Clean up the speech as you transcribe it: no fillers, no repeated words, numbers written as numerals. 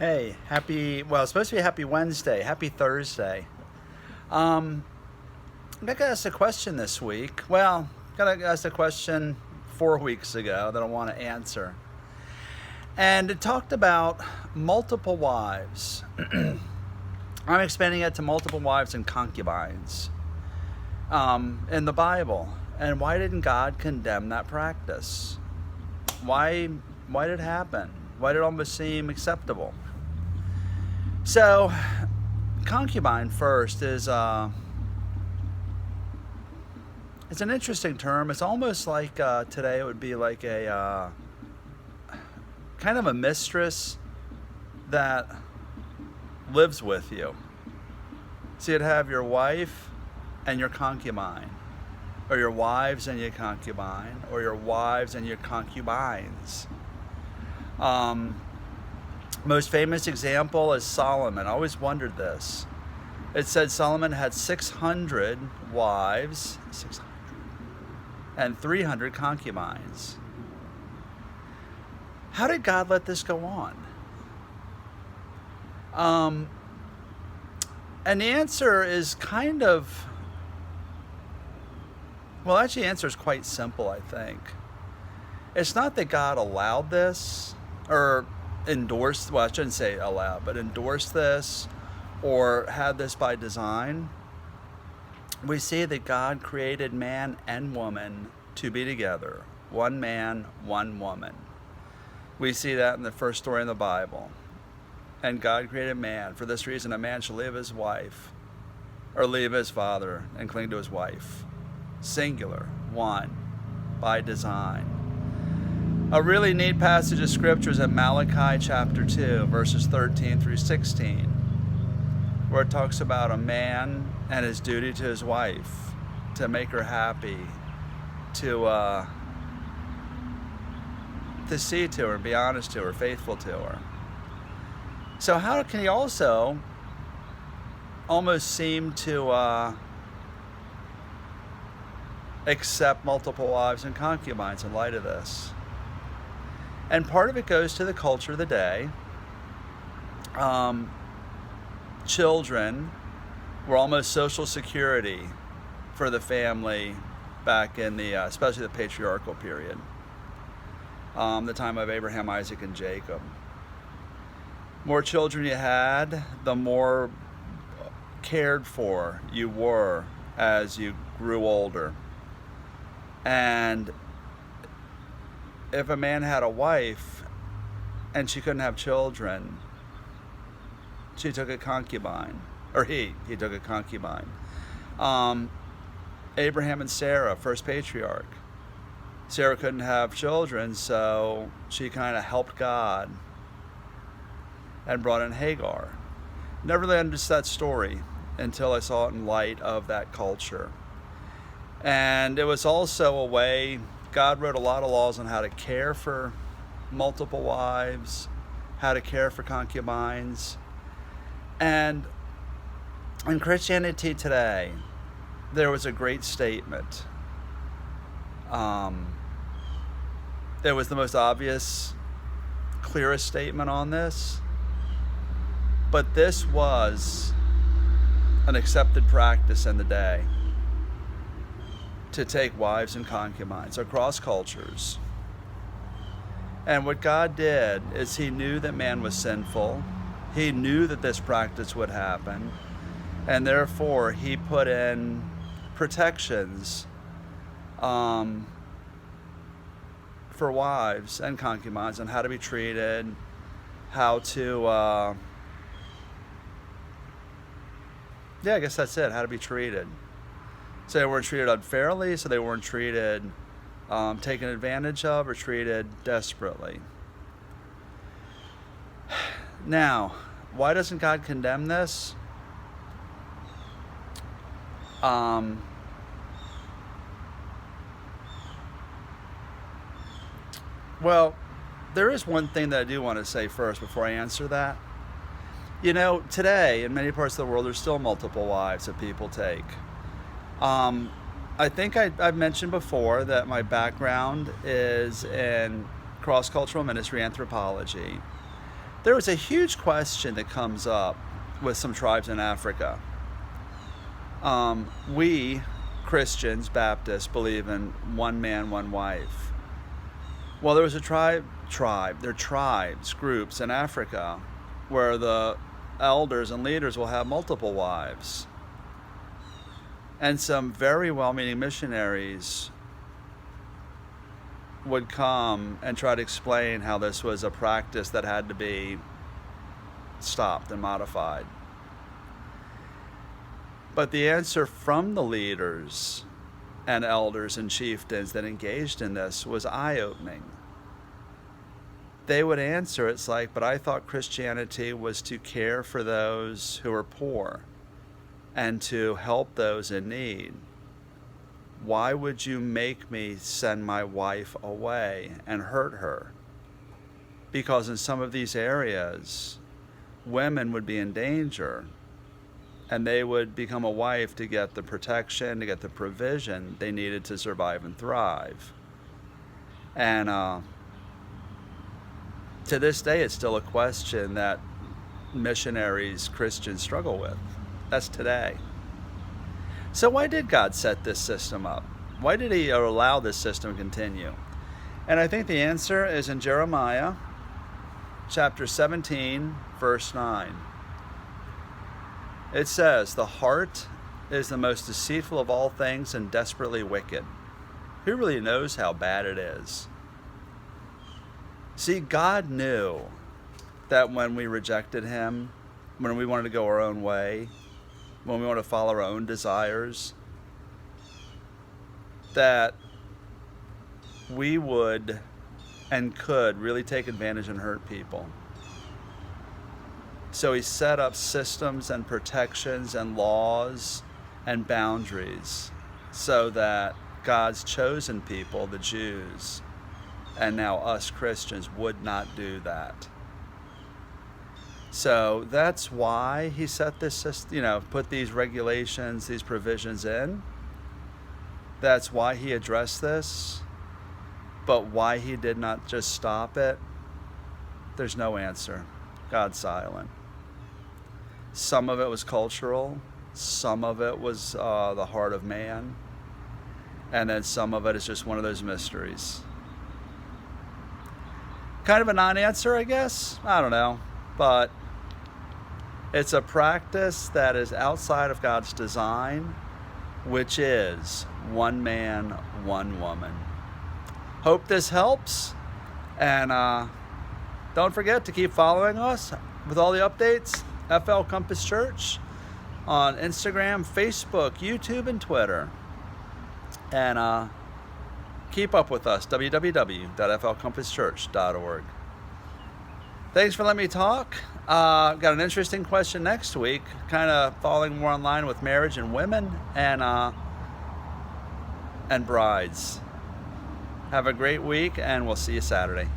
Hey, it's supposed to be happy Wednesday, happy Thursday. Um, I got asked a question this week. Well, got asked a question 4 weeks ago that I want to answer. And it talked about multiple wives. I'm expanding it to multiple wives and concubines in the Bible. And why didn't God condemn that practice? Why did it happen? Why did it almost seem acceptable? So, concubine first is it's an interesting term. It's almost like today it would be like a kind of a mistress that lives with you. So you'd have your wife and your concubine, or your wives and your concubine, or your wives and your concubines. Most famous example is Solomon. I always wondered this. It said Solomon had 600 wives, 600, and 300 concubines. How did God let this go on? And the answer is actually the answer is quite simple, I think. It's not that God allowed this or endorsed, well, I shouldn't say allowed, but endorsed this or had this by design. We see that God created man and woman to be together. One man, one woman. We see that in the first story in the Bible. And God created man. For this reason, a man shall leave his wife, or leave his father, and cling to his wife. Singular, one, by design. A really neat passage of scripture is in Malachi chapter 2, verses 13 through 16, where it talks about a man and his duty to his wife, to make her happy, to see to her, be honest to her, faithful to her. So how can he also almost seem to accept multiple wives and concubines in light of this? And part of it goes to the culture of the day. Children were almost social security for the family back in the, especially the patriarchal period, the time of Abraham, Isaac, and Jacob. More children you had, the more cared for you were as you grew older. And if a man had a wife and she couldn't have children, she took a concubine, or he took a concubine. Abraham and Sarah, first patriarch. Sarah couldn't have children, so she kind of helped God and brought in Hagar. Never really understood that story until I saw it in light of that culture. And it was also a way, God wrote a lot of laws on how to care for multiple wives, how to care for concubines. And in Christianity today, there was a great statement. It was the most obvious, clearest statement on this. But this was an accepted practice in the day, to take wives and concubines across cultures. And what God did is he knew that man was sinful. He knew that this practice would happen. And therefore, he put in protections for wives and concubines on how to be treated, how to, I guess that's it, how to be treated. So they weren't treated unfairly, so they weren't treated taken advantage of or treated desperately. Now, why doesn't God condemn this? Well, there is one thing that I do want to say first before I answer that. You know, today, in many parts of the world, there's still multiple wives that people take. I think I've mentioned before that my background is in cross-cultural ministry anthropology. There was a huge question that comes up with some tribes in Africa. We Christians, Baptists, believe in one man, one wife. Well, there was a there are tribes, groups in Africa where the elders and leaders will have multiple wives. And some very well-meaning missionaries would come and try to explain how this was a practice that had to be stopped and modified. But the answer from the leaders and elders and chieftains that engaged in this was eye-opening. They would answer, it's like, but I thought Christianity was to care for those who are poor and to help those in need. Why would you make me send my wife away and hurt her? Because in some of these areas, women would be in danger, and they would become a wife to get the protection, to get the provision they needed to survive and thrive. And to this day, it's still a question that missionaries, Christians struggle with. That's today. So why did God set this system up? Why did he allow this system to continue? And I think the answer is in Jeremiah chapter 17, verse 9. It says, the heart is the most deceitful of all things and desperately wicked. Who really knows how bad it is? See, God knew that when we rejected him, when we wanted to go our own way, when we want to follow our own desires, that we would and could really take advantage and hurt people. So he set up systems and protections and laws and boundaries so that God's chosen people, the Jews, and now us Christians, would not do that. So that's why he set this system, put these regulations, these provisions in. That's why he addressed this. But why he did not just stop it, there's no answer. God's silent. Some of it was cultural. Some of it was the heart of man. And then some of it is just one of those mysteries. Kind of a non-answer, I guess. I don't know. But it's a practice that is outside of God's design, which is one man, one woman. Hope this helps. And don't forget to keep following us with all the updates. FL Compass Church on Instagram, Facebook, YouTube, and Twitter. And keep up with us, www.flcompasschurch.org. Thanks for letting me talk. Got an interesting question next week, kind of falling more in line with marriage and women and brides. Have a great week, and we'll see you Saturday.